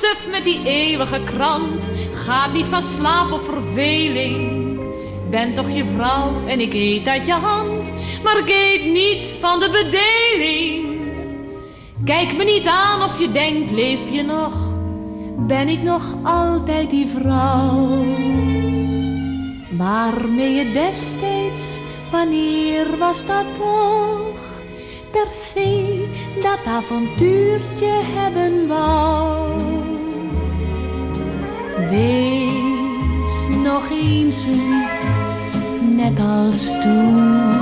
suf met die eeuwige krant. Gaat niet van slaap of verveling. Ben toch je vrouw en ik eet uit je hand, maar ik eet niet van de bedeling. Kijk me niet aan of je denkt, leef je nog? Ben ik nog altijd die vrouw? Waarmee je destijds, wanneer was dat toch? Per se dat avontuurtje hebben wou. Wees nog eens lief, net als toen.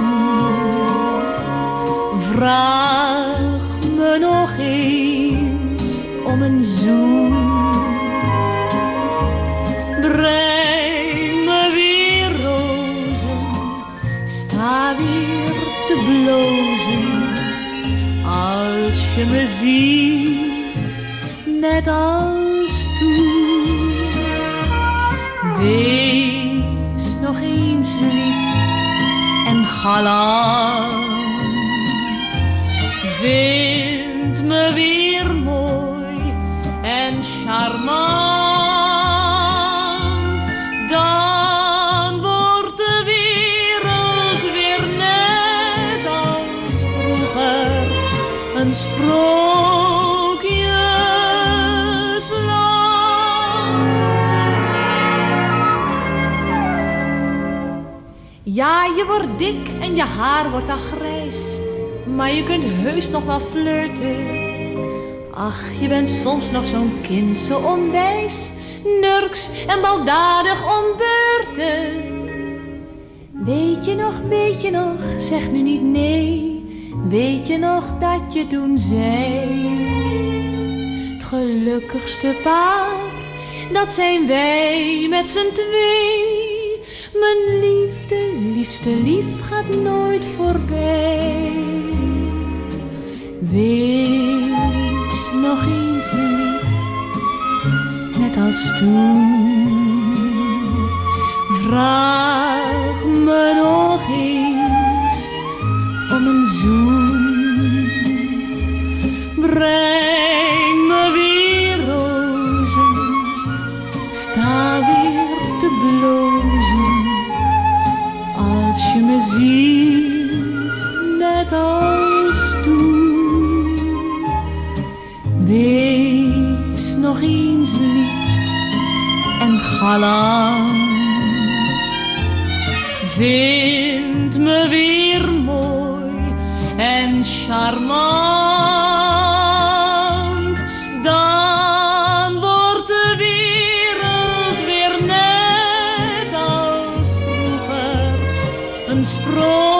Vraag me nog eens om een zoen. Breng me weer rozen, sta weer te blozen. Als je me ziet, net als toen. Wees nog eens lief en galant. Vind me weer mooi en charmant. Dan wordt de wereld weer net als vroeger. Een sprookjesland. Ja, je wordt dik en je haar wordt al grijs, maar je kunt heus nog wel flirten. Ach, je bent soms nog zo'n kind, zo onwijs, nurks en baldadig om beurten. Weet je nog, zeg nu niet nee. Weet je nog dat je toen zei: het gelukkigste paar, dat zijn wij met z'n twee. Mijn liefde, liefste lief gaat nooit voorbij. Wees nog eens lief, net als toen. Vraag me nog eens om een zoen. Breng me weer rozen, sta weer te blozen. Als je me ziet, net als toen. Wees nog eens lief en galant. Vind me weer mooi en charmant. Dan wordt de wereld weer net als vroeger. Een sprookjesland.